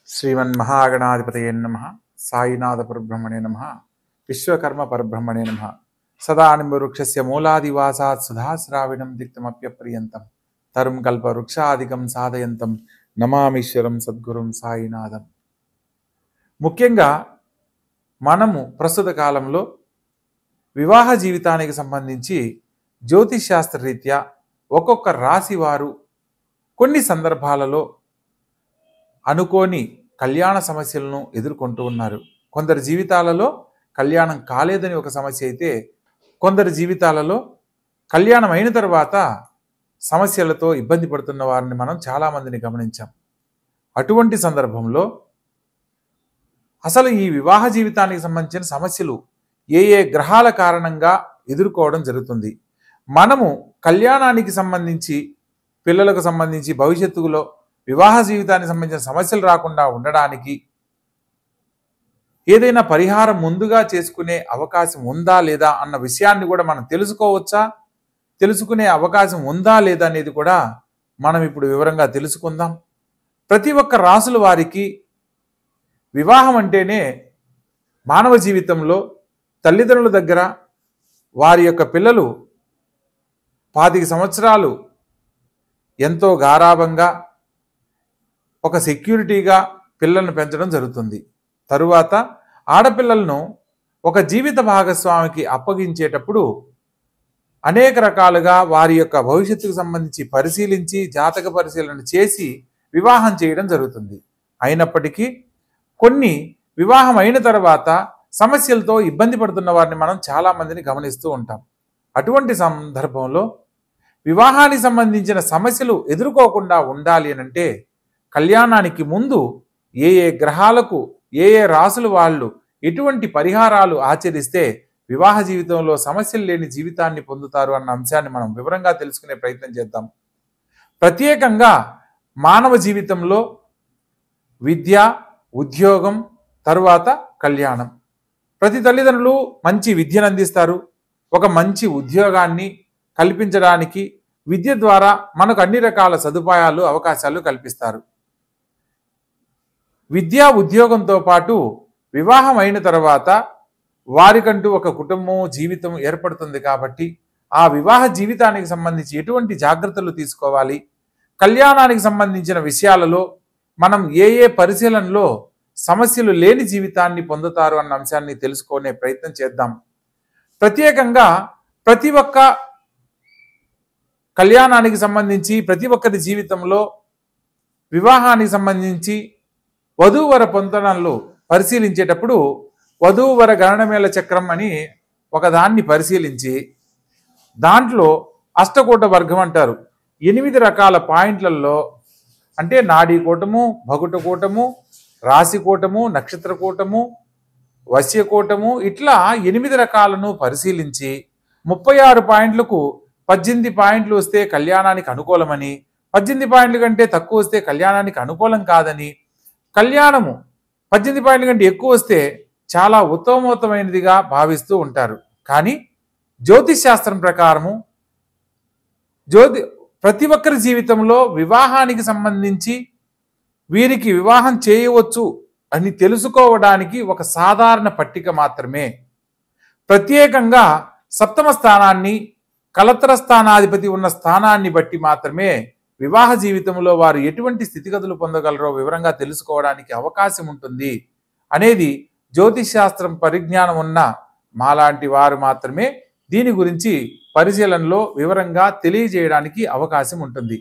श्रीमन्महागणाधिपतये नमः। साईनाथ परब्रह्मणे नमः। विश्वकर्म परब्रह्मणे नमः। सदानिम्बवृक्षस्य मूलादिवासात् सुधाश्राविणं दिक्तमप्यपर्यन्तं तरुं कल्पवृक्षादिकं साधयन्तं నమామీశ్వరం సద్గురుం సాయినాథం. ముఖ్యంగా మనము ప్రస్తుత కాలంలో వివాహ జీవితానికి సంబంధించి జ్యోతిష్ శాస్త్ర రీత్యా ఒక్కొక్క రాశి వారు కొన్ని సందర్భాలలో అనుకోని కళ్యాణ సమస్యలను ఎదుర్కొంటూ ఉన్నారు. కొందరి జీవితాలలో కళ్యాణం కాలేదని ఒక సమస్య అయితే, కొందరి జీవితాలలో కళ్యాణం అయిన తర్వాత సమస్యలతో ఇబ్బంది పడుతున్న వారిని మనం చాలామందిని గమనించాం. అటువంటి సందర్భంలో అసలు ఈ వివాహ జీవితానికి సంబంధించిన సమస్యలు ఏ ఏ గ్రహాల కారణంగా ఎదుర్కోవడం జరుగుతుంది, మనము కళ్యాణానికి సంబంధించి పిల్లలకు సంబంధించి భవిష్యత్తులో వివాహ జీవితానికి సంబంధించిన సమస్యలు రాకుండా ఉండడానికి ఏదైనా పరిహారం ముందుగా చేసుకునే అవకాశం ఉందా లేదా అన్న విషయాన్ని కూడా మనం తెలుసుకోవచ్చా, తెలుసుకునే అవకాశం ఉందా లేదా అనేది కూడా మనం ఇప్పుడు వివరంగా తెలుసుకుందాం. ప్రతి ఒక్క రాసుల వారికి వివాహం అంటేనే మానవ జీవితంలో తల్లిదండ్రుల దగ్గర వారి యొక్క పిల్లలు 25 సంవత్సరాలు ఎంతో గారాబంగా ఒక సెక్యూరిటీగా పిల్లలను పెంచడం జరుగుతుంది. తరువాత ఆడపిల్లలను ఒక జీవిత భాగస్వామికి అప్పగించేటప్పుడు అనేక రకాలుగా వారి యొక్క భవిష్యత్తుకు సంబంధించి పరిశీలించి జాతక పరిశీలన చేసి వివాహం చేయడం జరుగుతుంది. అయినప్పటికీ కొన్ని వివాహం అయిన తర్వాత సమస్యలతో ఇబ్బంది పడుతున్న వారిని మనం చాలామందిని గమనిస్తూ ఉంటాం. అటువంటి సందర్భంలో వివాహానికి సంబంధించిన సమస్యలు ఎదుర్కోకుండా ఉండాలి అనంటే కళ్యాణానికి ముందు ఏ ఏ గ్రహాలకు ఏ ఏ రాసులు వాళ్ళు ఎటువంటి పరిహారాలు ఆచరిస్తే వివాహ జీవితంలో సమస్యలు లేని జీవితాన్ని పొందుతారు అన్న అంశాన్ని మనం వివరంగా తెలుసుకునే ప్రయత్నం చేద్దాం. ప్రత్యేకంగా మానవ జీవితంలో విద్య, ఉద్యోగం, తరువాత కళ్యాణం. ప్రతి తల్లిదండ్రులు మంచి విద్యను అందిస్తారు. ఒక మంచి ఉద్యోగాన్ని కల్పించడానికి విద్య ద్వారా మనకు అన్ని రకాల సదుపాయాలు అవకాశాలు కల్పిస్తారు. విద్యా ఉద్యోగంతో పాటు వివాహం అయిన తర్వాత వారికంటూ ఒక కుటుంబం జీవితం ఏర్పడుతుంది. కాబట్టి ఆ వివాహ జీవితానికి సంబంధించి ఎటువంటి జాగ్రత్తలు తీసుకోవాలి, కళ్యాణానికి సంబంధించిన విషయాలలో మనం ఏ ఏ పరిశీలనలో సమస్యలు లేని జీవితాన్ని పొందుతారు అన్న అంశాన్ని తెలుసుకునే ప్రయత్నం చేద్దాం. ప్రత్యేకంగా ప్రతి ఒక్క కళ్యాణానికి సంబంధించి ప్రతి ఒక్కరి జీవితంలో వివాహానికి సంబంధించి వధూవర పొందనలు పరిశీలించేటప్పుడు వధూవర గణనమేళ చక్రం అని ఒకదాన్ని పరిశీలించి దాంట్లో అష్టకూట వర్గం అంటారు. 8 రకాల పాయింట్లలో అంటే నాడీ కూటము, భగుట కూటము, రాశి కూటము, నక్షత్ర కూటము, వశ్య కూటము, ఇట్లా 8 రకాలను పరిశీలించి 36 పాయింట్లకు 18 పాయింట్లు వస్తే కళ్యాణానికి అనుకూలమని, 18 పాయింట్ల కంటే తక్కువ వస్తే కళ్యాణానికి అనుకూలం కాదని, కళ్యాణము 18 పాయింట్ల కంటే ఎక్కువ వస్తే చాలా ఉత్తమోత్తమైనదిగా భావిస్తూ ఉంటారు. కానీ జ్యోతిష్ శాస్త్రం ప్రకారము ప్రతి ఒక్కరి జీవితంలో వివాహానికి సంబంధించి వీరికి వివాహం చేయవచ్చు అని తెలుసుకోవడానికి ఒక సాధారణ పట్టిక మాత్రమే. ప్రత్యేకంగా సప్తమ స్థానాన్ని, కలత్ర స్థానాధిపతి ఉన్న స్థానాన్ని బట్టి మాత్రమే వివాహ జీవితంలో వారు ఎటువంటి స్థితిగతులు పొందగలరో వివరంగా తెలుసుకోవడానికి అవకాశం ఉంటుంది అనేది జ్యోతిష్ శాస్త్రం పరిజ్ఞానం ఉన్న మాలాంటి వారు మాత్రమే దీని గురించి పరిశీలనలో వివరంగా తెలియజేయడానికి అవకాశం ఉంటుంది.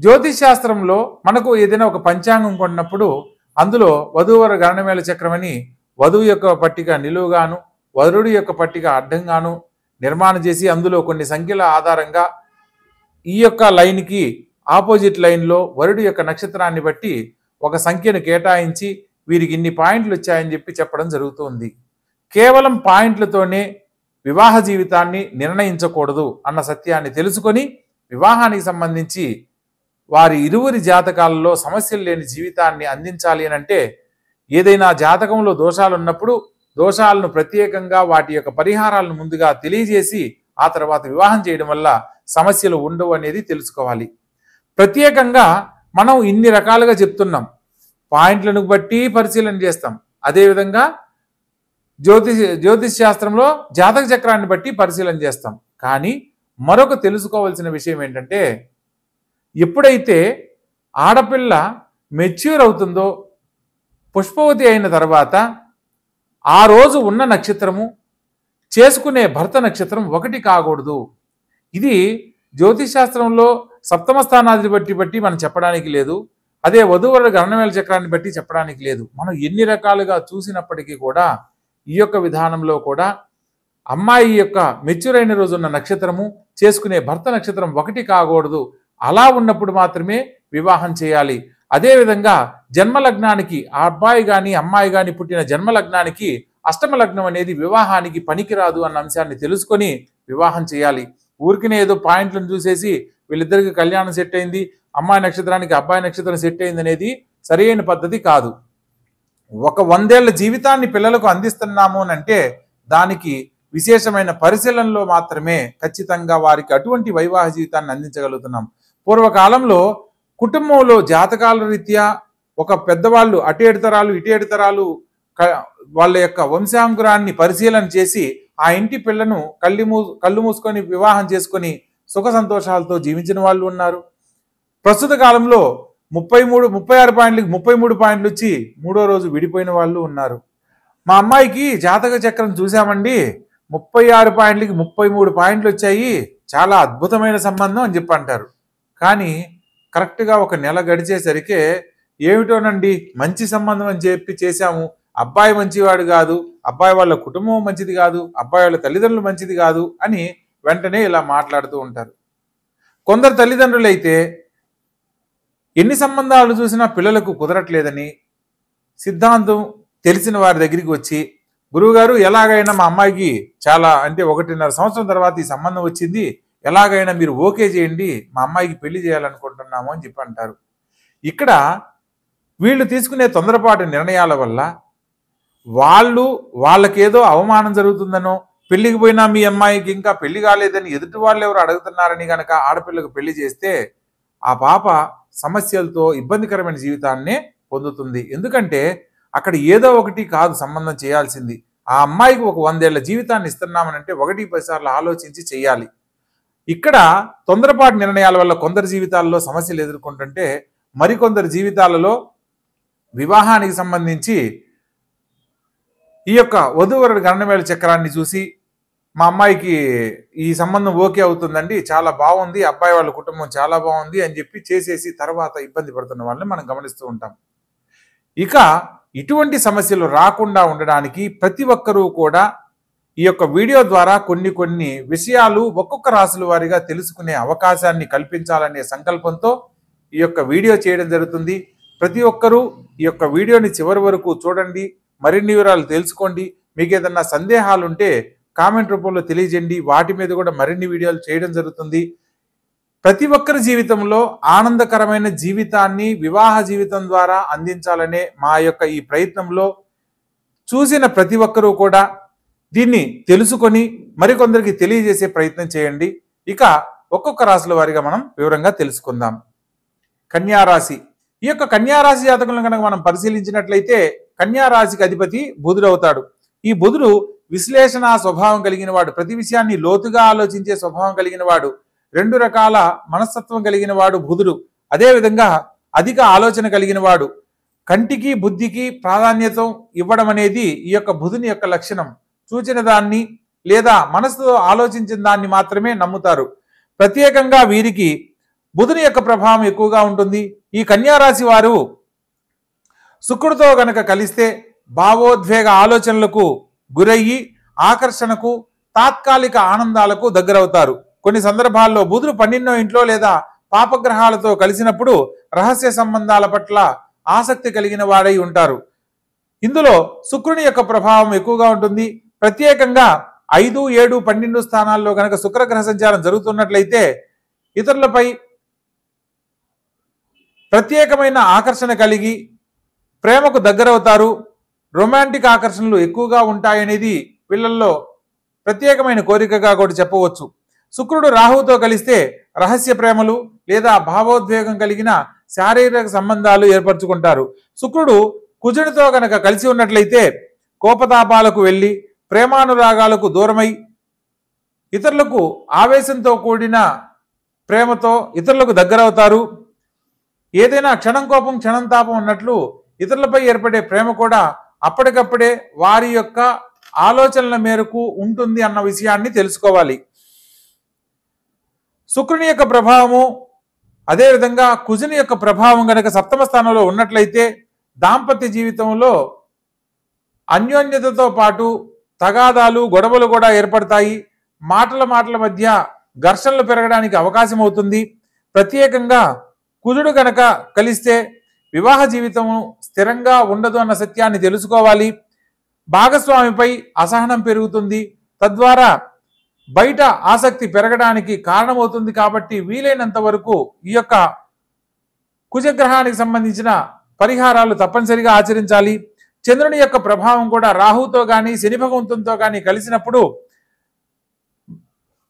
జ్యోతిష్ శాస్త్రంలో మనకు ఏదైనా ఒక పంచాంగం కొన్నప్పుడు అందులో వధూవర గణనమేళ చక్రం అని వధువు యొక్క పట్టిక నిలువుగాను వరుడి యొక్క పట్టిక అడ్డంగాను నిర్మాణం చేసి అందులో కొన్ని సంఖ్యల ఆధారంగా ఈ యొక్క లైన్కి ఆపోజిట్ లైన్లో వరుడి యొక్క నక్షత్రాన్ని బట్టి ఒక సంఖ్యను కేటాయించి వీరికి ఇన్ని పాయింట్లు వచ్చాయని చెప్పి చెప్పడం జరుగుతుంది. కేవలం పాయింట్లతోనే వివాహ జీవితాన్ని నిర్ణయించకూడదు అన్న సత్యాన్ని తెలుసుకొని వివాహానికి సంబంధించి వారి ఇరువురి జాతకాలలో సమస్యలు లేని జీవితాన్ని అందించాలి అని అంటే ఏదైనా జాతకంలో దోషాలు ఉన్నప్పుడు దోషాలను ప్రత్యేకంగా వాటి యొక్క పరిహారాలను ముందుగా తెలియజేసి ఆ తర్వాత వివాహం చేయడం వల్ల సమస్యలు ఉండవు అనేది తెలుసుకోవాలి. ప్రత్యేకంగా మనం ఇన్ని రకాలుగా చెప్తున్నాం. పాయింట్లను బట్టి పరిశీలన చేస్తాం. అదేవిధంగా జ్యోతిష్ శాస్త్రంలో జాతక చక్రాన్ని బట్టి పరిశీలన చేస్తాం. కానీ మరొక తెలుసుకోవాల్సిన విషయం ఏంటంటే, ఎప్పుడైతే ఆడపిల్ల మెచ్యూర్ అవుతుందో, పుష్పవతి అయిన తర్వాత ఆ రోజు ఉన్న నక్షత్రము చేసుకునే భర్త నక్షత్రం ఒకటి కాకూడదు. ఇది జ్యోతిష్ శాస్త్రంలో సప్తమ స్థానాన్ని బట్టి మనం చెప్పడానికి లేదు. అదే వధూవరుల గణనవేల చక్రాన్ని బట్టి చెప్పడానికి లేదు. మనం ఎన్ని రకాలుగా చూసినప్పటికీ కూడా ఈ యొక్క విధానంలో కూడా అమ్మాయి యొక్క మెచ్యూర్ అయిన రోజు ఉన్న నక్షత్రము చేసుకునే భర్త నక్షత్రం ఒకటి కాకూడదు. అలా ఉన్నప్పుడు మాత్రమే వివాహం చేయాలి. అదేవిధంగా జన్మలగ్నానికి ఆ అబ్బాయి కానీ అమ్మాయి కానీ పుట్టిన జన్మలగ్నానికి అష్టమ లగ్నం అనేది వివాహానికి పనికిరాదు అన్న అంశాన్ని తెలుసుకొని వివాహం చేయాలి. ఊరికినే ఏదో పాయింట్లను చూసేసి వీళ్ళిద్దరికి కళ్యాణం సెట్ అయింది, అమ్మాయి నక్షత్రానికి అబ్బాయి నక్షత్రం సెట్ అయింది అనేది సరైన పద్ధతి కాదు. ఒక 100 ఏళ్ల జీవితాన్ని పిల్లలకు అందిస్తున్నాము అంటే దానికి విశేషమైన పరిశీలనలో మాత్రమే ఖచ్చితంగా వారికి అటువంటి వైవాహిక జీవితాన్ని అందించగలుగుతున్నాం. పూర్వకాలంలో కుటుంబంలో జాతకాల రీత్యా ఒక పెద్దవాళ్ళు అటు 7 తరాలు ఇటు 7 తరాలు వాళ్ళ యొక్క వంశాంకురాన్ని పరిశీలన చేసి ఆ ఇంటి పిల్లను కళ్ళు మూసుకొని వివాహం చేసుకొని సుఖ సంతోషాలతో జీవించిన వాళ్ళు ఉన్నారు. ప్రస్తుత కాలంలో 36 పాయింట్లకి 33 పాయింట్లు వచ్చి 3వ రోజు విడిపోయిన వాళ్ళు ఉన్నారు. మా అమ్మాయికి జాతక చక్రం చూసామండి, 36 పాయింట్లకి 33 పాయింట్లు వచ్చాయి, చాలా అద్భుతమైన సంబంధం అని చెప్పి అంటారు. కానీ కరెక్ట్గా ఒక నెల గడిచేసరికి ఏమిటోనండి మంచి సంబంధం అని చెప్పి చేశాము, అబ్బాయి మంచివాడు కాదు, అబ్బాయి వాళ్ళ కుటుంబం మంచిది కాదు, అబ్బాయి వాళ్ళ తల్లిదండ్రులు మంచిది కాదు అని వెంటనే ఇలా మాట్లాడుతూ ఉంటారు. కొందరు తల్లిదండ్రులు అయితే ఎన్ని సంబంధాలు చూసినా పిల్లలకు కుదరట్లేదని సిద్ధాంతం తెలిసిన వారి దగ్గరికి వచ్చి, గురువుగారు ఎలాగైనా మా అమ్మాయికి చాలా అంటే 1.5 సంవత్సరం తర్వాత ఈ సంబంధం వచ్చింది, ఎలాగైనా మీరు ఓకే చేయండి, మా అమ్మాయికి పెళ్లి చేయాలనుకుంటున్నాము అని చెప్పి అంటారు. ఇక్కడ వీళ్ళు తీసుకునే తొందరపాటు నిర్ణయాల వల్ల వాళ్ళకేదో అవమానం జరుగుతుందనో, పెళ్లికి పోయినా మీ అమ్మాయికి ఇంకా పెళ్లి కాలేదని ఎదుటి వాళ్ళు ఎవరు అడుగుతున్నారని కనుక ఆడపిల్లకు పెళ్లి చేస్తే ఆ పాప సమస్యలతో ఇబ్బందికరమైన జీవితాన్నే పొందుతుంది. ఎందుకంటే అక్కడ ఏదో ఒకటి కాదు సంబంధం చేయాల్సింది. ఆ అమ్మాయికి ఒక 100 ఏళ్ల జీవితాన్ని ఇస్తున్నామనంటే 1-10 సార్లు ఆలోచించి చేయాలి. ఇక్కడ తొందరపాటు నిర్ణయాల వల్ల కొందరు జీవితాల్లో సమస్యలు ఎదుర్కొంటుంటే మరికొందరు జీవితాలలో వివాహానికి సంబంధించి ఈ యొక్క వధూవరుల గణనవేల చక్రాన్ని చూసి మా అమ్మాయికి ఈ సంబంధం ఓకే అవుతుందండి, చాలా బాగుంది, అబ్బాయి వాళ్ళ కుటుంబం చాలా బాగుంది అని చెప్పి చేసేసి తర్వాత ఇబ్బంది పడుతున్న వాళ్ళని మనం గమనిస్తూ ఉంటాం. ఇక ఇటువంటి సమస్యలు రాకుండా ఉండడానికి ప్రతి ఒక్కరూ కూడా ఈ యొక్క వీడియో ద్వారా కొన్ని విషయాలు ఒక్కొక్క రాశుల వారిగా తెలుసుకునే అవకాశాన్ని కల్పించాలనే సంకల్పంతో ఈ యొక్క వీడియో చేయడం జరుగుతుంది. ప్రతి ఒక్కరూ ఈ యొక్క వీడియోని చివరి వరకు చూడండి, మరిన్ని వివరాలు తెలుసుకోండి. మీకు ఏదన్నా సందేహాలు ఉంటే కామెంట్ రూపంలో తెలియజేయండి, వాటి మీద కూడా మరిన్ని వీడియోలు చేయడం జరుగుతుంది. ప్రతి ఒక్కరి జీవితంలో ఆనందకరమైన జీవితాన్ని వివాహ జీవితం ద్వారా అందించాలనే మా యొక్క ఈ ప్రయత్నంలో చూసిన ప్రతి ఒక్కరూ కూడా దీన్ని తెలుసుకొని మరికొందరికి తెలియజేసే ప్రయత్నం చేయండి. ఇక ఒక్కొక్క రాశుల వారిగా మనం వివరంగా తెలుసుకుందాం. కన్యారాశి. ఈ యొక్క కన్యారాశి జాతకులను కనుక మనం పరిశీలించినట్లయితే కన్యారాశికి అధిపతి బుధుడు అవుతాడు. ఈ బుధుడు విశ్లేషణ స్వభావం కలిగిన వాడు, ప్రతి విషయాన్ని లోతుగా ఆలోచించే స్వభావం కలిగిన వాడు, 2 రకాల మనస్తత్వం కలిగిన వాడు బుధుడు. అదేవిధంగా అధిక ఆలోచన కలిగిన వాడు, కంటికి బుద్ధికి ప్రాధాన్యత ఇవ్వడం అనేది ఈ యొక్క బుధుని యొక్క లక్షణం. చూచిన దాన్ని లేదా మనసుతో ఆలోచించిన దాన్ని మాత్రమే నమ్ముతారు. ప్రత్యేకంగా వీరికి బుధుని యొక్క ప్రభావం ఎక్కువగా ఉంటుంది. ఈ కన్యారాశి వారు శుక్రుడితో గనక కలిస్తే భావోద్వేగ ఆలోచనలకు గురయ్యి ఆకర్షణకు తాత్కాలిక ఆనందాలకు దగ్గరవుతారు. కొన్ని సందర్భాల్లో బుధుడు 12వ ఇంట్లో లేదా పాపగ్రహాలతో కలిసినప్పుడు రహస్య సంబంధాల పట్ల ఆసక్తి కలిగిన వాడై ఉంటారు. ఇందులో శుక్రుని యొక్క ప్రభావం ఎక్కువగా ఉంటుంది. ప్రత్యేకంగా 5, 7, 12 స్థానాల్లో కనుక శుక్రగ్రహ సంచారం జరుగుతున్నట్లయితే ఇతరులపై ప్రత్యేకమైన ఆకర్షణ కలిగి ప్రేమకు దగ్గరవుతారు. రొమాంటిక్ ఆకర్షణలు ఎక్కువగా ఉంటాయనేది వీళ్ళల్లో ప్రత్యేకమైన కోరికగా కూడా చెప్పవచ్చు. శుక్రుడు రాహువుతో కలిస్తే రహస్య ప్రేమలు లేదా భావోద్వేగం కలిగిన శారీరక సంబంధాలు ఏర్పరచుకుంటారు. శుక్రుడు కుజుడితో గనక కలిసి ఉన్నట్లయితే కోపతాపాలకు వెళ్ళి ప్రేమానురాగాలకు దూరమై ఇతరులకు ఆవేశంతో కూడిన ప్రేమతో ఇతరులకు దగ్గరవుతారు. ఏదైనా క్షణం కోపం క్షణం తాపం ఉన్నట్లు ఇతరులపై ఏర్పడే ప్రేమ కూడా అప్పటికప్పుడే వారి యొక్క ఆలోచనల మేరకు ఉంటుంది అన్న విషయాన్ని తెలుసుకోవాలి. శుక్రుని యొక్క ప్రభావము అదేవిధంగా కుజుని యొక్క ప్రభావం గనక సప్తమ స్థానంలో ఉన్నట్లయితే దాంపత్య జీవితంలో అన్యోన్యతతో పాటు తగాదాలు గొడవలు కూడా ఏర్పడతాయి. మాటల మధ్య ఘర్షణలు పెరగడానికి అవకాశం అవుతుంది. ప్రత్యేకంగా కుజుడు గనక కలిస్తే వివాహ జీవితము స్థిరంగా ఉండదు అన్న సత్యాన్ని తెలుసుకోవాలి. భాగస్వామిపై అసహనం పెరుగుతుంది, తద్వారా బయట ఆసక్తి పెరగడానికి కారణమవుతుంది. కాబట్టి వీలైనంత వరకు ఈ యొక్క కుజగ్రహానికి సంబంధించిన పరిహారాలు తప్పనిసరిగా ఆచరించాలి. చంద్రుని యొక్క ప్రభావం కూడా రాహుతో కానీ శని భగవంతునితో కానీ కలిసినప్పుడు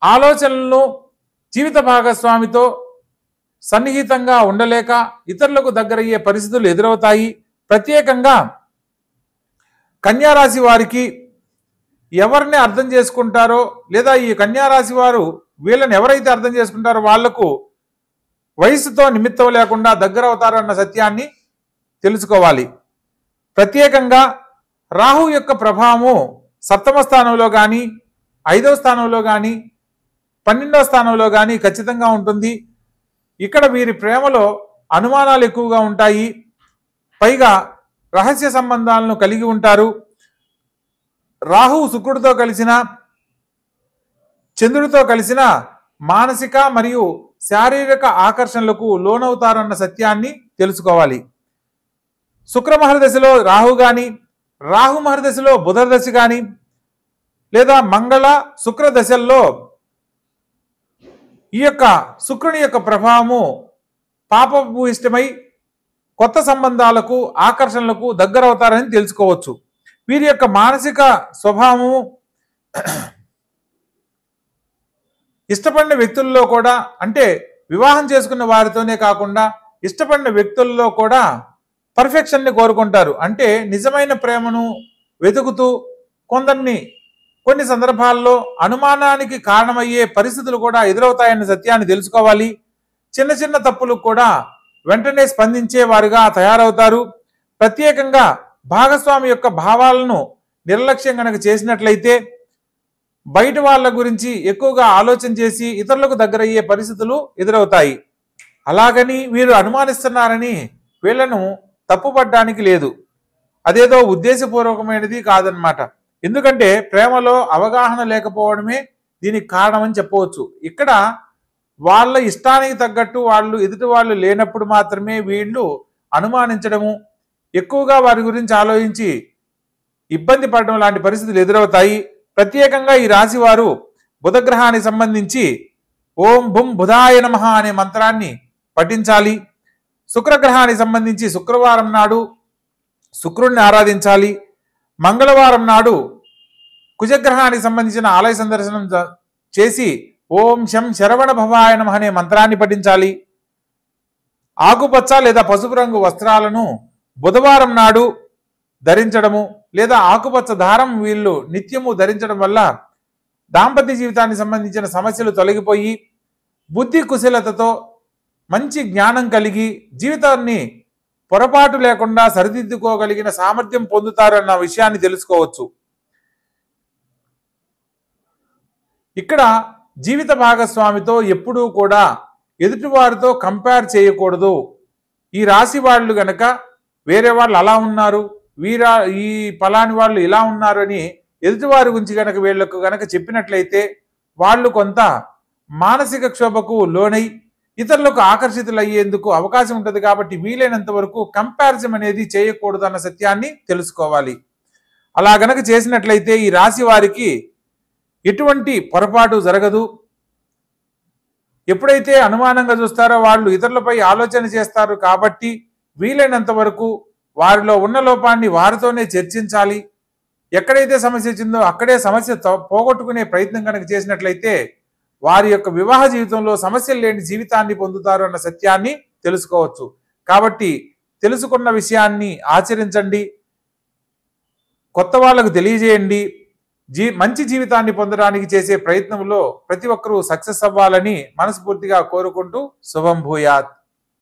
ఆలోచనలను జీవిత భాగస్వామితో సన్నిహితంగా ఉండలేక ఇతరులకు దగ్గరయ్యే పరిస్థితులు ఎదురవుతాయి. ప్రత్యేకంగా కన్యారాశి వారికి ఎవరిని అర్థం చేసుకుంటారో లేదా ఈ కన్యారాశి వారు వీళ్ళని ఎవరైతే అర్థం చేసుకుంటారో వాళ్లకు వయసుతో నిమిత్తం లేకుండా దగ్గర అవుతారు అన్న సత్యాన్ని తెలుసుకోవాలి. ప్రత్యేకంగా రాహు యొక్క ప్రభావము సప్తమ స్థానంలో కానీ 5వ స్థానంలో కానీ 12వ స్థానంలో కానీ ఖచ్చితంగా ఉంటుంది. ఇక్కడ వీరి ప్రేమలో అనుమానాలు ఎక్కువగా ఉంటాయి. పైగా రహస్య సంబంధాలను కలిగి ఉంటారు. రాహువు శుక్రుడితో కలిసిన చంద్రుడితో కలిసిన మానసిక మరియు శారీరక ఆకర్షణలకు లోనవుతారన్న సత్యాన్ని తెలుసుకోవాలి. శుక్ర మహర్దశలో రాహు కానీ రాహు మహర్దశలో బుధ దశ కానీ లేదా మంగళ శుక్ర దశల్లో ఈ యొక్క శుక్రుని యొక్క ప్రభావము పాపభూయిష్టమై కొత్త సంబంధాలకు ఆకర్షణలకు దగ్గరవుతారని తెలుసుకోవచ్చు. వీరి యొక్క మానసిక స్వభావము ఇష్టపడిన వ్యక్తుల్లో కూడా, అంటే వివాహం చేసుకున్న వారితోనే కాకుండా ఇష్టపడిన వ్యక్తుల్లో కూడా పర్ఫెక్షన్ని కోరుకుంటారు. అంటే నిజమైన ప్రేమను వెతుకుతూ కొన్ని సందర్భాల్లో అనుమానానికి కారణమయ్యే పరిస్థితులు కూడా ఎదురవుతాయన్న సత్యాన్ని తెలుసుకోవాలి. చిన్న చిన్న తప్పులకు కూడా వెంటనే స్పందించే వారుగా తయారవుతారు. ప్రత్యేకంగా భాగస్వామి యొక్క భావాలను నిర్లక్ష్యం కనుక చేసినట్లయితే బయట వాళ్ళ గురించి ఎక్కువగా ఆలోచన చేసి ఇతరులకు దగ్గరయ్యే పరిస్థితులు ఎదురవుతాయి. అలాగని వీరు అనుమానిస్తున్నారని వీళ్లను తప్పుపడడానికి లేదు. అదేదో ఉద్దేశపూర్వకమైనది కాదనమాట. ఎందుకంటే ప్రేమలో అవగాహన లేకపోవడమే దీనికి కారణమని చెప్పవచ్చు. ఇక్కడ వాళ్ళ ఇష్టానికి తగ్గట్టు వాళ్ళు ఎదుటి వాళ్ళు లేనప్పుడు మాత్రమే వీళ్ళు అనుమానించడము, ఎక్కువగా వారి గురించి ఆలోచించి ఇబ్బంది పడడం లాంటి పరిస్థితులు ఎదురవుతాయి. ప్రత్యేకంగా ఈ రాశి వారు బుధగ్రహానికి సంబంధించి ఓం భుం బుధాయ నమః అనే మంత్రాన్ని పఠించాలి. శుక్రగ్రహానికి సంబంధించి శుక్రవారం నాడు శుక్రుడిని ఆరాధించాలి. మంగళవారం నాడు కుజగ్రహానికి సంబంధించిన ఆలయ సందర్శనం చేసి ఓం శం శరవణ భవాయ నమః అనే మంత్రాన్ని పఠించాలి. ఆకుపచ్చ లేదా పసుపు రంగు వస్త్రాలను బుధవారం నాడు ధరించడము లేదా ఆకుపచ్చ దారం వీళ్ళు నిత్యము ధరించడం వల్ల దాంపత్య జీవితానికి సంబంధించిన సమస్యలు తొలగిపోయి బుద్ధి కుశలతతో మంచి జ్ఞానం కలిగి జీవితాన్ని పొరపాటు లేకుండా సరిదిద్దుకోగలిగిన సామర్థ్యం పొందుతారన్న విషయాన్ని తెలుసుకోవచ్చు. ఇక్కడ జీవిత భాగస్వామితో ఎప్పుడూ కూడా ఎదుటివారితో కంపేర్ చేయకూడదు. ఈ రాశి వాళ్ళు గనక వేరే వాళ్ళు అలా ఉన్నారు, ఈ ఫలాని వాళ్ళు ఇలా ఉన్నారు అని ఎదుటివారి గురించి గనక వీళ్లకు గనక చెప్పినట్లయితే వాళ్ళు కొంత మానసిక క్షోభకు లోనై ఇతరులకు ఆకర్షితులయ్యేందుకు అవకాశం ఉంటుంది. కాబట్టి వీలైనంత వరకు కంపారిజన్ అనేది చేయకూడదు అన్న సత్యాన్ని తెలుసుకోవాలి. అలా గనక చేసినట్లయితే ఈ రాశి వారికి ఎటువంటి పొరపాటు జరగదు. ఎప్పుడైతే అనుమానంగా చూస్తారో వాళ్ళు ఇతరులపై ఆలోచన చేస్తారు. కాబట్టి వీలైనంత వరకు వారిలో ఉన్న లోపాన్ని వారితోనే చర్చించాలి. ఎక్కడైతే సమస్య వచ్చిందో అక్కడే సమస్య పోగొట్టుకునే ప్రయత్నం కనుక చేసినట్లయితే వారి యొక్క వివాహ జీవితంలో సమస్యలు లేని జీవితాన్ని పొందుతారు అన్న సత్యాన్ని తెలుసుకోవచ్చు. కాబట్టి తెలుసుకున్న విషయాన్ని ఆచరించండి, కొత్త వాళ్ళకు తెలియజేయండి. మంచి జీవితాన్ని పొందడానికి చేసే ప్రయత్నంలో ప్రతి ఒక్కరూ సక్సెస్ అవ్వాలని మనస్ఫూర్తిగా కోరుకుంటూ శుభం భూయాత్.